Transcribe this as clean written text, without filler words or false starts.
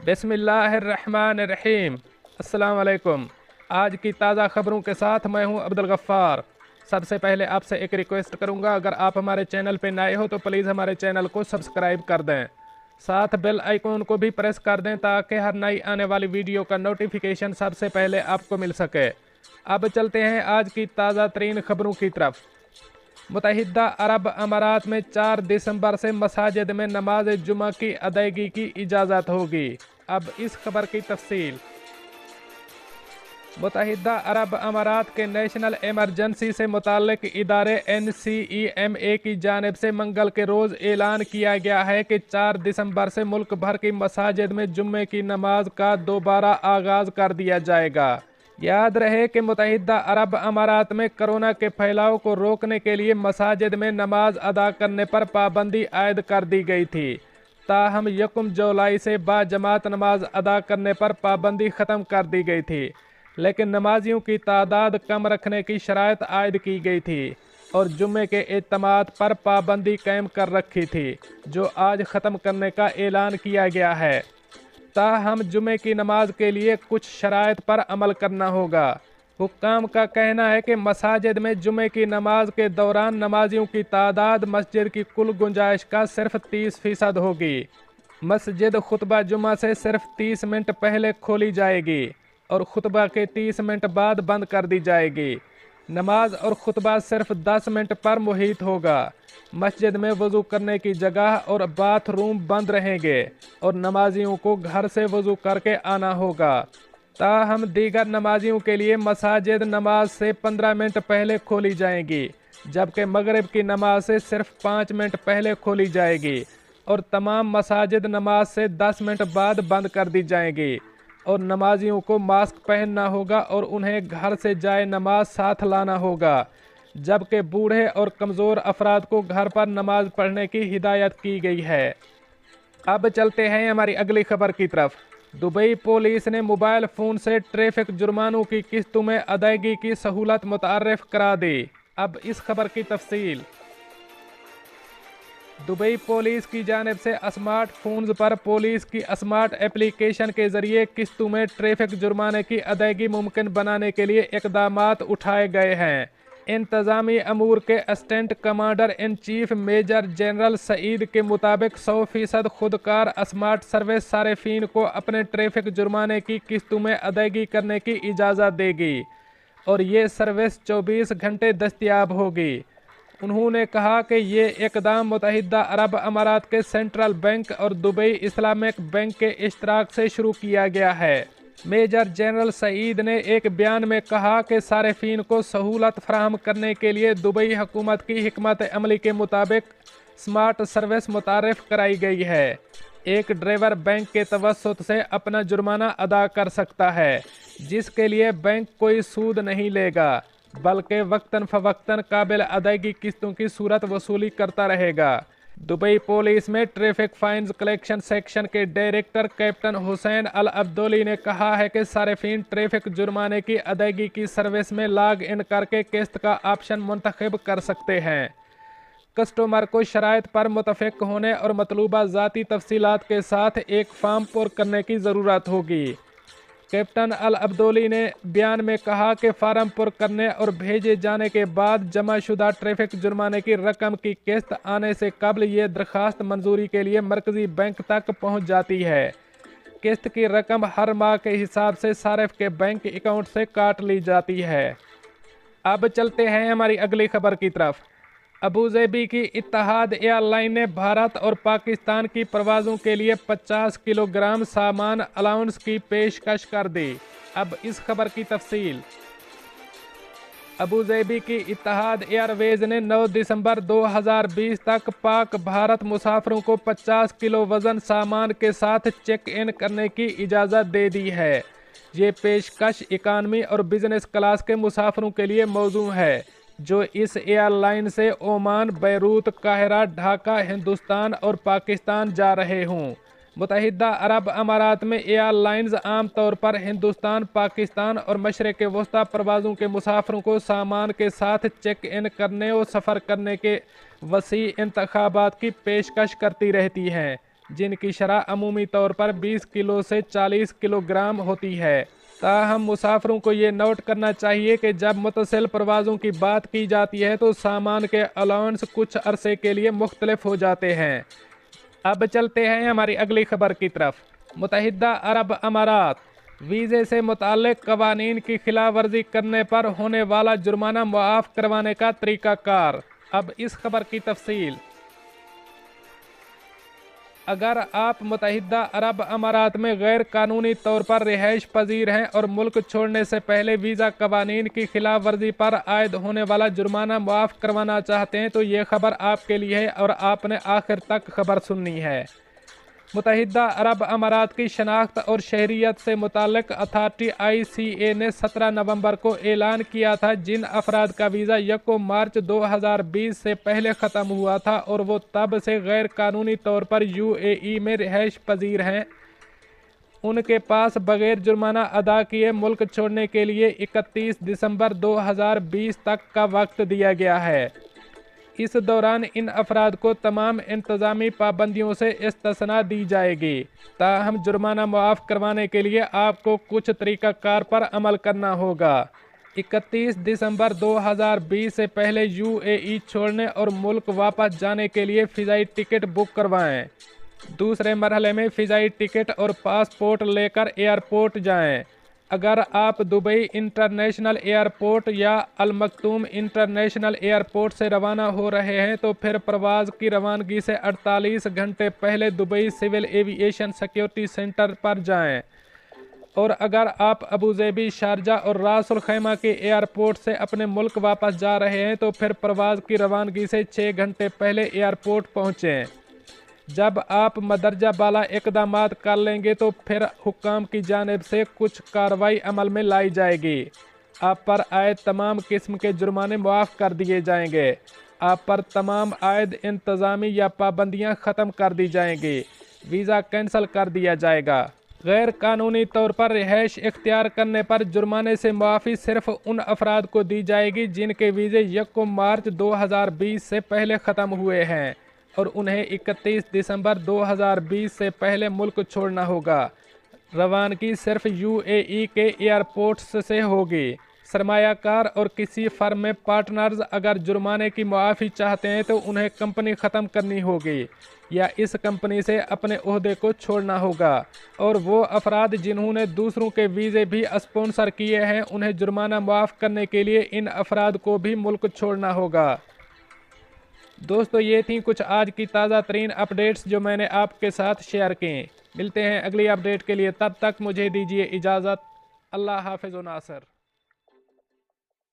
बिस्मिल्लाहिर्रहमानिर्रहीम। अस्सलाम वालेकुम। आज की ताज़ा खबरों के साथ मैं हूं अब्दुल गफ्फार। सबसे पहले आपसे एक रिक्वेस्ट करूंगा, अगर आप हमारे चैनल पे नए हो तो प्लीज़ हमारे चैनल को सब्सक्राइब कर दें, साथ बेल आइकॉन को भी प्रेस कर दें ताकि हर नई आने वाली वीडियो का नोटिफिकेशन सबसे पहले आपको मिल सके। अब चलते हैं आज की ताज़ा तरीन खबरों की तरफ। मुत्तहिदा अरब अमारात में 4 दिसंबर से मसाजिद में नमाज जुमा की अदायगी की इजाज़त होगी। अब इस खबर की तफसील। मुत्तहिदा अरब अमारात के नेशनल एमरजेंसी से मुताल्लिक़ इदारे NCEMA की जानिब से मंगल के रोज़ ऐलान किया गया है कि 4 दिसंबर से मुल्क भर की मसाजिद में जुम्मे की नमाज का दोबारा आगाज़ कर दिया जाएगा। याद रहे कि मुत्तहिदा अरब अमारात में कोरोना के फैलाव को रोकने के लिए मसाजिद में नमाज अदा करने पर पाबंदी आयद कर दी गई थी। ताहम 1 जुलाई से बाजमात नमाज अदा करने पर पाबंदी ख़त्म कर दी गई थी, लेकिन नमाजियों की तादाद कम रखने की शराइत आयद की गई थी और जुम्मे के इज्तिमात पर पाबंदी कायम कर रखी थी, जो आज ख़त्म करने का ऐलान किया गया है। ताहम जुमे की नमाज के लिए कुछ शराइत पर अमल करना होगा। हुक्काम का कहना है कि मसाजिद में जुमे की नमाज के दौरान नमाजियों की तादाद मस्जिद की कुल गुंजाइश का सिर्फ 30% होगी। मस्जिद खुतबा जुमा से सिर्फ 30 मिनट पहले खोली जाएगी और खुतबा के 30 मिनट बाद बंद कर दी जाएगी। नमाज और खुतबा सिर्फ 10 मिनट पर मुहित होगा। मस्जिद में वज़ू करने की जगह और बाथरूम बंद रहेंगे और नमाजियों को घर से वज़ू करके आना होगा। ताहम दीगर नमाजियों के लिए मसाजिद नमाज से 15 मिनट पहले खोली जाएंगी, जबकि मगरिब की नमाज से सिर्फ 5 मिनट पहले खोली जाएगी और तमाम मसाजिद नमाज से 10 मिनट बाद बंद कर दी जाएंगी और नमाजियों को मास्क पहनना होगा और उन्हें घर से जाए नमाज साथ लाना होगा, जबकि बूढ़े और कमज़ोर अफराद को घर पर नमाज पढ़ने की हिदायत की गई है। अब चलते हैं हमारी अगली खबर की तरफ। दुबई पुलिस ने मोबाइल फ़ोन से ट्रैफिक जुर्मानों की किस्तों में अदायगी की सहूलत मुतारफ़ करा दी। अब इस खबर की तफसील। दुबई पुलिस की जानिब से स्मार्ट फ़ोन्स पर पुलिस की स्मार्ट एप्लीकेशन के ज़रिए किस्तों में ट्रैफिक जुर्माने की अदायगी मुमकिन बनाने के लिए इक़दामात उठाए गए हैं। इंतज़ामी अमूर के assistant commander in chief major general Saeed के मुताबिक 100% खुदकार स्मार्ट सर्विस सारिफीन को अपने ट्रैफिक जुर्माने की किस्तों में अदायगी करने की इजाज़त देगी और ये सर्विस 24 घंटे दस्तयाब होगी। उन्होंने कहा कि ये इक़दाम मुत्तहिदा अरब अमारात के सेंट्रल बैंक और दुबई इस्लामिक बैंक के इश्तराक से शुरू किया गया है। मेजर जनरल सईद ने एक बयान में कहा कि सारिफीन को सहूलत फराहम करने के लिए दुबई हुकूमत की हिकमत अमली के मुताबिक स्मार्ट सर्विस मुतारिफ कराई गई है। एक ड्राइवर बैंक के तवस्सुत से अपना जुर्माना अदा कर सकता है, जिसके लिए बैंक कोई सूद नहीं लेगा, बल्कि वक्तन फ़वक्तन काबिल अदायगी किस्तों की सूरत वसूली करता रहेगा। दुबई पुलिस में ट्रैफिक फाइन्स कलेक्शन सेक्शन के डायरेक्टर कैप्टन हुसैन अल अब्दुली ने कहा है कि सारिफीन ट्रैफिक जुर्माने की अदायगी की सर्विस में लॉग इन करके किस्त का ऑप्शन मुंतखब कर सकते हैं। कस्टमर को शराइत पर मुतफ़िक होने और मतलूबा ज़ाती तफसीलात के साथ एक फॉर्म पुर करने की ज़रूरत होगी। कैप्टन अल अब्दुली ने बयान में कहा कि फार्म पुर करने और भेजे जाने के बाद जमा शुदा ट्रैफिक जुर्माने की रकम की किस्त आने से कबल ये दरख्वास्त मंजूरी के लिए मरकज़ी बैंक तक पहुंच जाती है। किस्त की रकम हर माह के हिसाब से सारिफ के बैंक अकाउंट से काट ली जाती है। अब चलते हैं हमारी अगली खबर की तरफ। अबूज़ेबी की इत्तेहाद एयरलाइन ने भारत और पाकिस्तान की परवाज़ों के लिए 50 किलोग्राम सामान अलाउंस की पेशकश कर दी। अब इस खबर की तफसील। अबूज़ेबी की इत्तेहाद एयरवेज़ ने 9 दिसंबर 2020 तक पाक भारत मुसाफिरों को 50 किलो वज़न सामान के साथ चेक इन करने की इजाज़त दे दी है। ये पेशकश इकानमी और बिजनेस क्लास के मुसाफिरों के लिए मौजू है जो इस एयरलाइन से Oman, Beirut, Cairo, Dhaka, Hindustan और पाकिस्तान जा रहे हों। मुत्तहिदा अरब अमारात में एयरलाइंस आम तौर पर हिंदुस्तान, पाकिस्तान और मशरिक़ वस्ता परवाज़ों के मुसाफिरों को सामान के साथ चेक इन करने और सफ़र करने के वसी इंतखाबात की पेशकश करती रहती हैं, जिनकी शरह अमूमी तौर पर 20 किलो से 40 किलोग्राम होती है। ताहम मुसाफिरों को ये नोट करना चाहिए कि जब मुतसिल परवाज़ों की बात की जाती है तो सामान के अलाउंस कुछ अरसे के लिए मुख्तलिफ हो जाते हैं। अब चलते हैं हमारी अगली खबर की तरफ। मुत्तहिदा अरब अमारात वीज़े से मुताल्लिक कवानीन की खिलाफ वर्जी करने पर होने वाला जुर्माना मुआफ़ करवाने का तरीक़ाकार। अब इस खबर की तफसील। अगर आप मुत्तहिदा अरब अमारात में गैर कानूनी तौर पर रिहाइश पजीर हैं और मुल्क छोड़ने से पहले वीज़ा कवानीन की खिलाफ वर्जी पर आयद होने वाला जुर्माना मुआफ़ करवाना चाहते हैं तो ये खबर आपके लिए है और आपने आखिर तक खबर सुननी है। मुत्तहिदा अरब अमारात की शनाख्त और शहरियत से मुताल्लिक अथॉरिटी ICA ने 17 नवंबर को ऐलान किया था जिन अफराद का वीज़ा 1 मार्च 2020 से पहले ख़त्म हुआ था और वो तब से गैर कानूनी तौर पर UAE में रिहाइश पजीर हैं, उनके पास बगैर जुर्माना अदा किए मुल्क छोड़ने के लिए 31 दिसंबर 2020 तक का वक्त दिया गया है। इस दौरान इन अफराद को तमाम इंतज़ामी पाबंदियों से इस्तिस्ना दी जाएगी। ताहम जुर्माना मुआफ़ करवाने के लिए आपको कुछ तरीक़ाकार पर अमल करना होगा। 31 दिसंबर 2020 से पहले UAE छोड़ने और मुल्क वापस जाने के लिए फ़िज़ाई टिकट बुक करवाएं। दूसरे मरहले में फ़िज़ाई टिकट और पासपोर्ट लेकर एयरपोर्ट जाएं। अगर आप दुबई इंटरनेशनल एयरपोर्ट या अल मक्तूम इंटरनेशनल एयरपोर्ट से रवाना हो रहे हैं तो फिर परवाज़ की रवानगी से 48 घंटे पहले Dubai civil aviation security centre पर जाएं। और अगर आप अबूज़ेबी, शारजा और रास अल खैमा के एयरपोर्ट से अपने मुल्क वापस जा रहे हैं तो फिर परवाज़ की रवानगी से 6 घंटे पहले एयरपोर्ट पहुँचें। जब आप मदरजा बाला इक़दामात कर लेंगे तो फिर हुक्काम की जानिब से कुछ कार्रवाई अमल में लाई जाएगी। आप पर आयद तमाम किस्म के जुर्माने मुआफ़ कर दिए जाएंगे। आप पर तमाम आयद इंतज़ामी या पाबंदियां ख़त्म कर दी जाएंगी। वीज़ा कैंसिल कर दिया जाएगा। गैर कानूनी तौर पर रिहाइश इख्तियार करने पर जुर्माने से मुआफ़ी सिर्फ उन अफराद को दी जाएगी जिनके वीज़े 1 मार्च 2020 से पहले ख़त्म हुए हैं और उन्हें 31 दिसंबर 2020 से पहले मुल्क छोड़ना होगा। रवानगी सिर्फ UAE के एयरपोर्ट्स से होगी। सरमायाकार और किसी फर्म में पार्टनर्स अगर जुर्माने की मुआफ़ी चाहते हैं तो उन्हें कंपनी ख़त्म करनी होगी या इस कंपनी से अपने ओहदे को छोड़ना होगा। और वो अफराद जिन्होंने दूसरों के वीज़े भी स्पॉन्सर किए हैं उन्हें जुर्माना मुआफ़ करने के लिए इन अफराद को भी मुल्क छोड़ना होगा। दोस्तों, ये थी कुछ आज की ताज़ा तरीन अपडेट्स जो मैंने आपके साथ शेयर की। मिलते हैं अगली अपडेट के लिए, तब तक मुझे दीजिए इजाज़त। अल्लाह हाफ़िज़ व नासर।